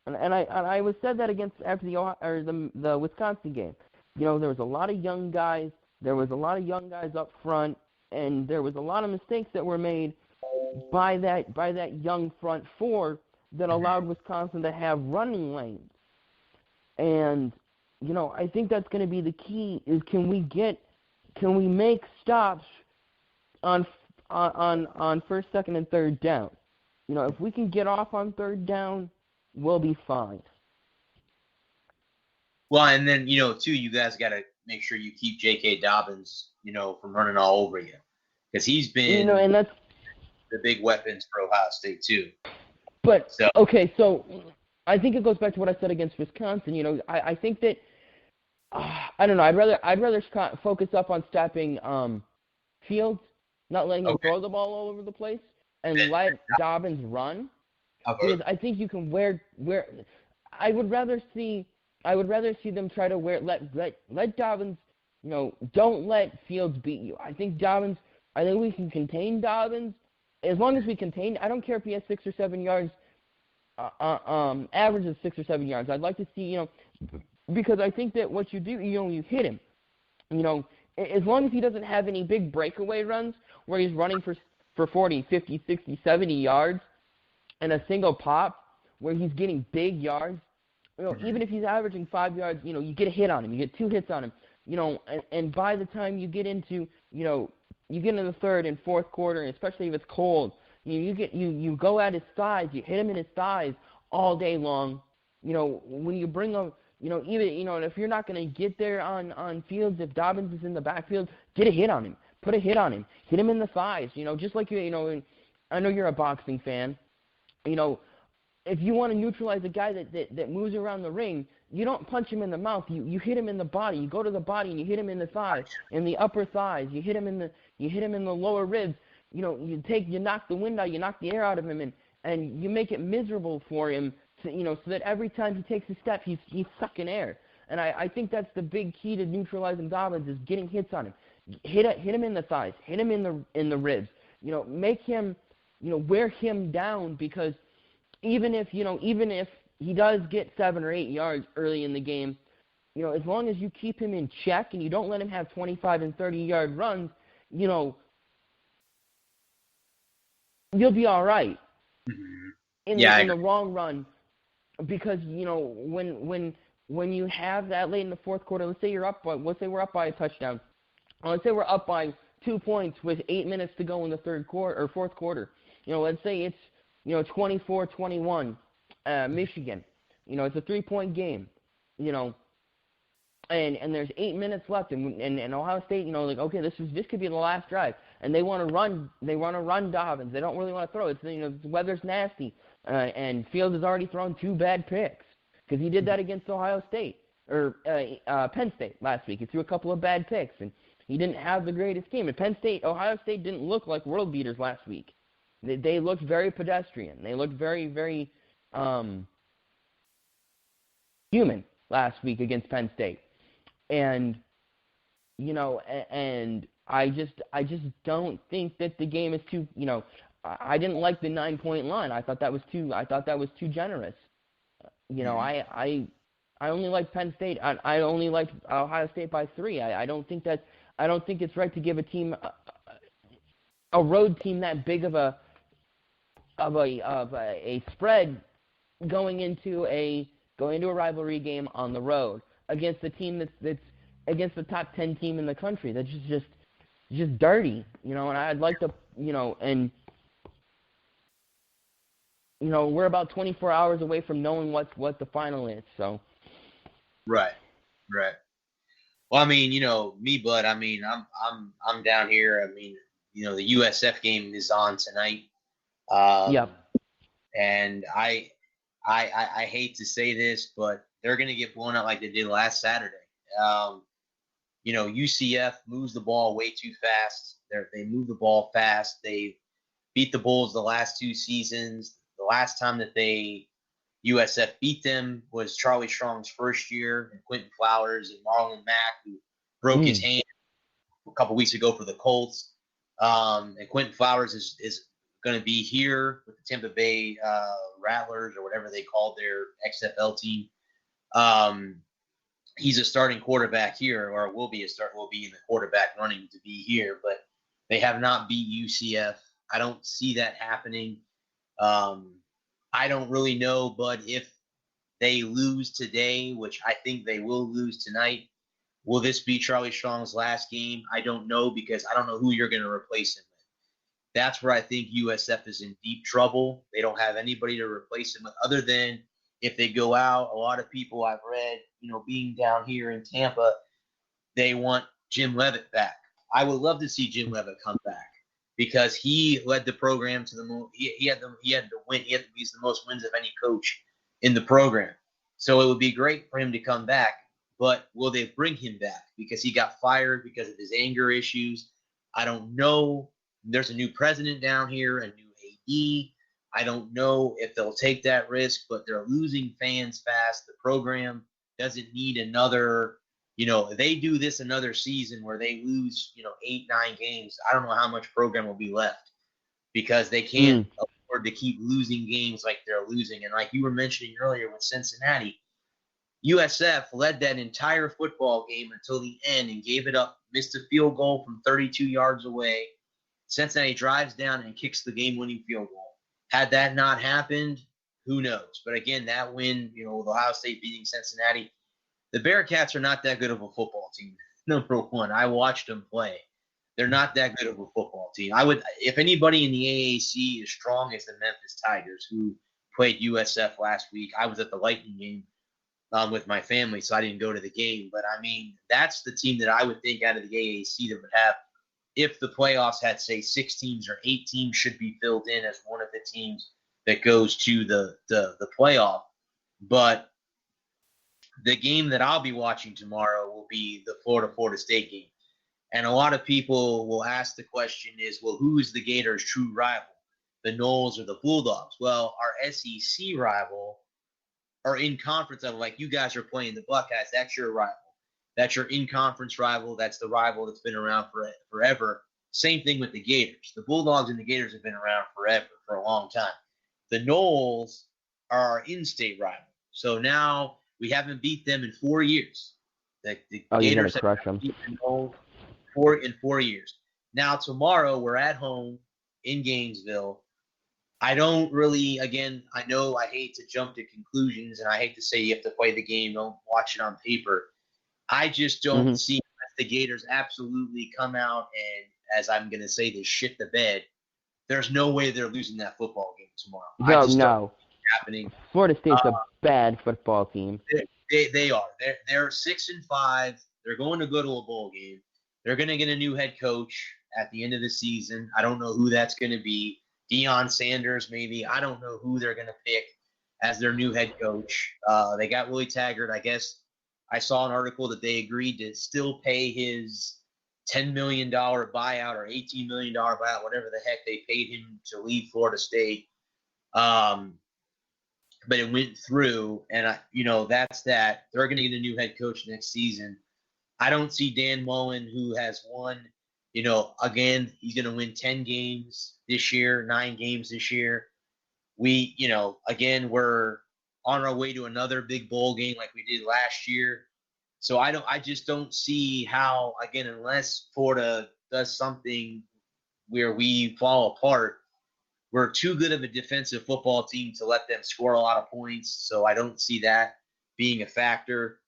And I was said that after the Wisconsin game. There was a lot of young guys. There was a lot of young guys up front, and there was a lot of mistakes that were made by that young front four that allowed Wisconsin to have running lanes. And I think that's going to be the key. Is can we make stops on first, second, and third down? If we can get off on third down, we'll be fine. Well, and then, too, you guys got to make sure you keep J.K. Dobbins, from running all over you. Because he's been and that's the big weapons for Ohio State, too. But, okay, so I think it goes back to what I said against Wisconsin. I think that, I don't know, I'd rather focus up on stopping Fields, not letting him throw the ball all over the place, and let Dobbins run. Okay. Because I think you can I would rather see them try to let Dobbins, don't let Fields beat you. I think we can contain Dobbins. As long as we contain, I don't care if he has 6 or 7 yards, average of 6 or 7 yards. I'd like to see, because I think that what you do, you hit him. As long as he doesn't have any big breakaway runs where he's running for 40, 50, 60, 70 yards and a single pop where he's getting big yards, even if he's averaging 5 yards, you get a hit on him. You get 2 hits on him, and by the time you get into, you get into the third and fourth quarter, and especially if it's cold, you go at his thighs, you hit him in his thighs all day long. When you bring him, and if you're not going to get there on Fields, if Dobbins is in the backfield, get a hit on him, put a hit on him, hit him in the thighs. Just like and I know you're a boxing fan. If you want to neutralize a guy that moves around the ring, you don't punch him in the mouth. You hit him in the body. You go to the body and you hit him in the thighs, in the upper thighs. You hit him in the lower ribs. You knock the wind out, you knock the air out of him, and you make it miserable for him. So that every time he takes a step, he's sucking air. And I think that's the big key to neutralizing Dobbins is getting hits on him. Hit him in the thighs. Hit him in the ribs. Make him wear him down, because even if he does get 7 or 8 yards early in the game, as long as you keep him in check and you don't let him have 25 and 30-yard runs, you'll be all right in the long run. Because when you have that late in the fourth quarter, let's say we're up by a touchdown, let's say we're up by 2 points with 8 minutes to go in the third quarter or fourth quarter. Let's say it's 24-21, Michigan. It's a 3-point game. And there's 8 minutes left, and Ohio State, okay, this could be the last drive, and they want to run Dobbins. They don't really want to throw. The weather's nasty, and Fields has already thrown 2 bad picks because he did that against Ohio State or Penn State last week. He threw a couple of bad picks, and he didn't have the greatest game. And Ohio State didn't look like world beaters last week. They looked very pedestrian. They looked very, very human last week against Penn State. And and I just don't think that the game is too. I didn't like the 9-point line. I thought that was too generous. I only like Penn State. I only like Ohio State by 3. I don't think it's right to give a team a road team that big of a spread going into a rivalry game on the road against a team that's against the top 10 team in the country. That's just dirty, and I'd like to, we're about 24 hours away from knowing what the final is. So. Right. Well, I mean, me, bud. I mean, I'm down here. I mean, the USF game is on tonight. Yep. And I hate to say this, but they're going to get blown out like they did last Saturday. UCF moves the ball way too fast. They move the ball fast. They beat the Bulls the last 2 seasons. The last time that USF beat them was Charlie Strong's first year, and Quentin Flowers and Marlon Mack, who broke his hand a couple weeks ago for the Colts. And Quentin Flowers is going to be here with the Tampa Bay Rattlers or whatever they called their XFL team. He's a starting quarterback here, or will be in the quarterback running to be here, but they have not beat UCF. I don't see that happening. I don't really know, but if they lose today, which I think they will lose tonight, will this be Charlie Strong's last game? I don't know, because I don't know who you're going to replace him with. That's where I think USF is in deep trouble. They don't have anybody to replace him with other than if they go out. A lot of people I've read, being down here in Tampa, they want Jim Leavitt back. I would love to see Jim Leavitt come back because he led the program to the moon. He had to win. He's the most wins of any coach in the program. So it would be great for him to come back. But will they bring him back because he got fired because of his anger issues? I don't know. There's a new president down here, a new AD. I don't know if they'll take that risk, but they're losing fans fast. The program doesn't need another, they do this another season where they lose, 8, 9 games. I don't know how much program will be left because they can't afford to keep losing games like they're losing. And like you were mentioning earlier with Cincinnati, USF led that entire football game until the end and gave it up, missed a field goal from 32 yards away. Cincinnati drives down and kicks the game-winning field goal. Had that not happened, who knows? But again, that win, with Ohio State beating Cincinnati, the Bearcats are not that good of a football team. Number one, I watched them play. They're not that good of a football team. If anybody in the AAC is strong, it's the Memphis Tigers, who played USF last week. I was at the Lightning game with my family, so I didn't go to the game. But, that's the team that I would think out of the AAC that would have, if the playoffs had, say, 6 teams or 8 teams should be filled in as one of the teams that goes to the playoff. But the game that I'll be watching tomorrow will be the Florida State game. And a lot of people will ask the question is, well, who is the Gators' true rival, the Noles or the Bulldogs? Well, our SEC rival are in conference level, like you guys are playing the Buckeyes. That's your rival. That's your in-conference rival. That's the rival that's been around forever. Same thing with the Gators. The Bulldogs and the Gators have been around forever, for a long time. The Noles are our in-state rival. So now we haven't beat them in 4 years. The Gators have beaten the Noles in 4 years. Now tomorrow we're at home in Gainesville. I don't really, again, I know I hate to jump to conclusions, and I hate to say you have to play the game, don't watch it on paper. I just don't see the Gators absolutely come out and, as I'm going to say, they shit the bed. There's no way they're losing that football game tomorrow. No. Happening. Florida State's a bad football team. They are. They're 6-5. They're going to go to a bowl game. They're going to get a new head coach at the end of the season. I don't know who that's going to be. Deion Sanders, maybe. I don't know who they're going to pick as their new head coach. They got Willie Taggart, I guess. I saw an article that they agreed to still pay his $10 million buyout or $18 million buyout, whatever the heck they paid him to leave Florida State. But it went through, and, that's that. They're going to get a new head coach next season. I don't see Dan Mullen, who has won, again, he's going to win 10 games this year, 9 games this year. We, again, we're on our way to another big bowl game like we did last year. So I just don't see how, again, unless Florida does something where we fall apart, we're too good of a defensive football team to let them score a lot of points. So I don't see that being a factor.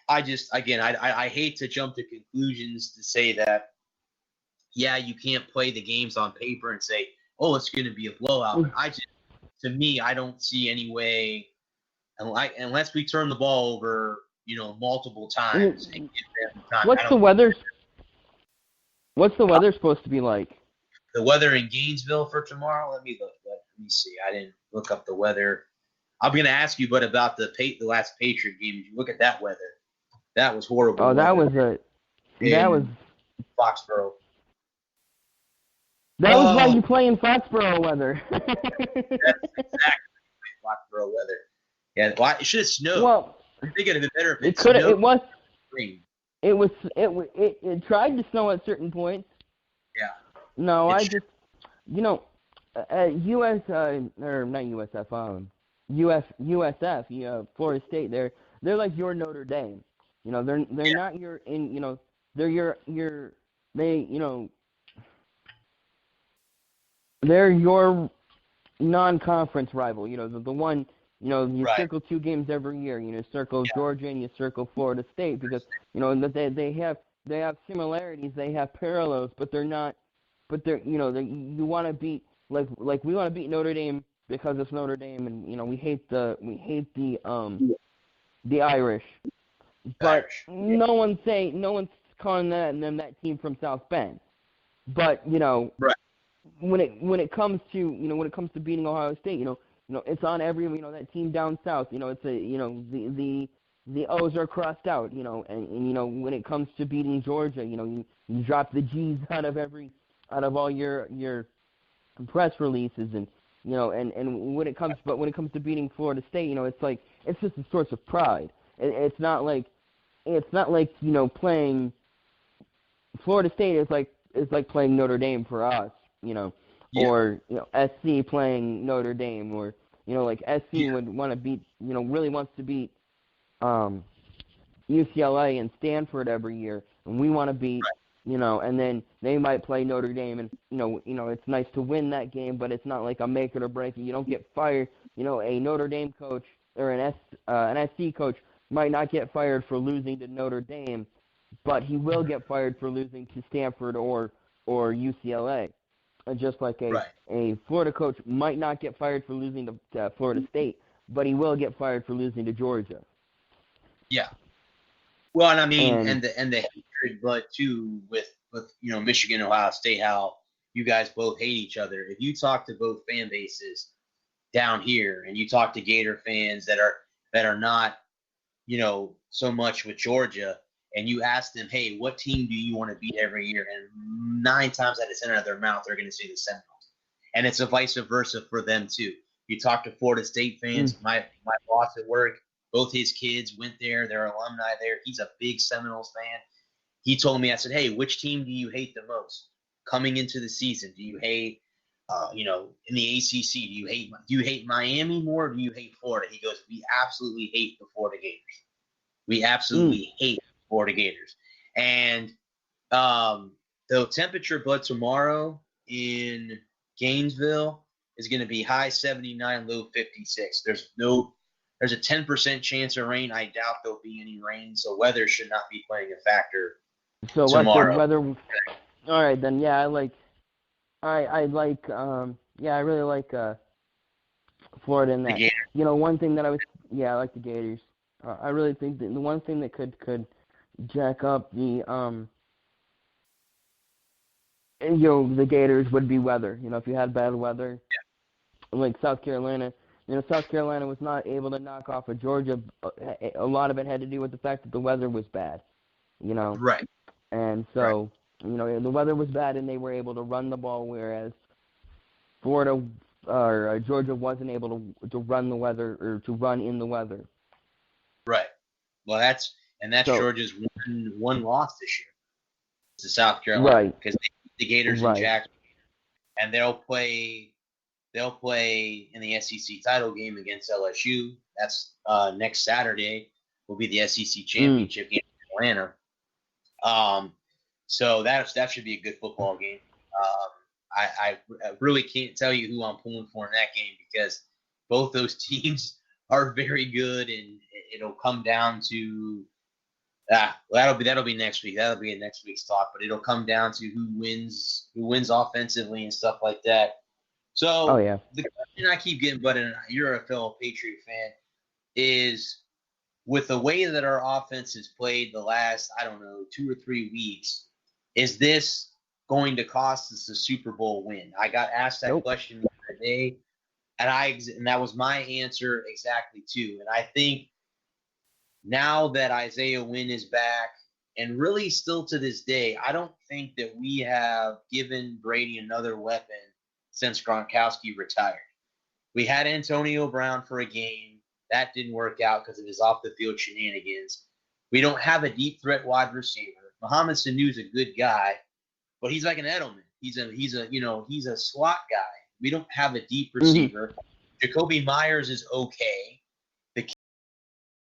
I hate to jump to conclusions to say that, yeah, you can't play the games on paper and say, oh, it's going to be a blowout. To me, I don't see any way, unless we turn the ball over, multiple times. And give them time. What's the weather supposed to be like? The weather in Gainesville for tomorrow? Let me look. Let me see. I didn't look up the weather. I'm going to ask you, but about the last Patriot game. Did you look at that weather? That was horrible. Oh, that was Foxborough. That was why you play in Foxborough weather. That's exactly Foxborough weather. Yeah, well, it should have snowed. Well, I think it'd have been better if it could have. It was. Rain. It tried to snow at certain points. Yeah. No, US or not USF USF Florida State, they're like your Notre Dame. They're not your they're your they they're your non-conference rival. The one, you Right. circle 2 games every year. You circle Georgia and you circle Florida State because that they have similarities, they have parallels, but they're not. But you want to beat like we want to beat Notre Dame because it's Notre Dame, and we hate the Irish. But Irish. no one's calling that team from South Bend. But Right. when it comes to beating Ohio State, it's on every that team down south. It's the O's are crossed out. And when it comes to beating Georgia, you drop the G's out of all your press releases, and and when it comes to beating Florida State, it's just a source of pride. It's not like playing Florida State is like playing Notre Dame for us, or SC playing Notre Dame, or like SC would want to beat, really wants to beat UCLA and Stanford every year, and we want to beat, and then they might play Notre Dame, and it's nice to win that game, but it's not like a make it or break it. You don't get fired. A Notre Dame coach or an SC coach might not get fired for losing to Notre Dame, but he will get fired for losing to Stanford or UCLA. Just like a Florida coach might not get fired for losing to Florida State, but he will get fired for losing to Georgia. Yeah. Well, and I mean, and the hatred, but too with Michigan, Ohio State, how you guys both hate each other. If you talk to both fan bases down here, and you talk to Gator fans that are not, so much with Georgia, and you ask them, hey, what team do you want to beat every year? And 9 times out of 10 out of their mouth, they're going to say the Seminoles. And it's a vice versa for them too. You talk to Florida State fans. My boss at work, both his kids went there. They're alumni there. He's a big Seminoles fan. He told me, I said, hey, which team do you hate the most coming into the season? Do you hate, in the ACC, do you hate Miami more, or do you hate Florida? He goes, we absolutely hate the Florida Gators. We absolutely hate Florida Gators. And the temperature, but tomorrow in Gainesville is going to be high 79, low 56. There's a 10% chance of rain. I doubt there'll be any rain, so weather should not be playing a factor tomorrow. What the weather? All right, then. Yeah, I really like Florida in that. One thing that I like the Gators. I really think that the one thing that could jack up the the Gators would be weather. If you had bad weather, like South Carolina. South Carolina was not able to knock off of Georgia. A lot of it had to do with the fact that the weather was bad. Right. And so, the weather was bad, and they were able to run the ball, whereas Florida or Georgia wasn't able to run the weather or to run in the weather. Right. Well, that's Georgia's one loss this year to South Carolina, because they beat the Gators in Jacksonville, and they'll play in the SEC title game against LSU. That's next Saturday. Will be the SEC championship game in Atlanta. So that should be a good football game. I really can't tell you who I'm pulling for in that game, because both those teams are very good, and it'll come down to that'll be next week. That'll be in next week's talk. But it'll come down to who wins offensively and stuff like that. So the question I keep getting, but you're a fellow Patriot fan, is with the way that our offense has played the last 2 or 3 weeks, is this going to cost us a Super Bowl win? I got asked that question the other day, and that was my answer exactly too. And I think now that Isaiah Wynn is back, and really still to this day, I don't think that we have given Brady another weapon since Gronkowski retired. We had Antonio Brown for a game. That didn't work out because of his off-the-field shenanigans. We don't have a deep threat wide receiver. Mohamed Sanu's a good guy, but he's like an Edelman. He's a slot guy, We don't have a deep receiver. Jacoby Myers is okay.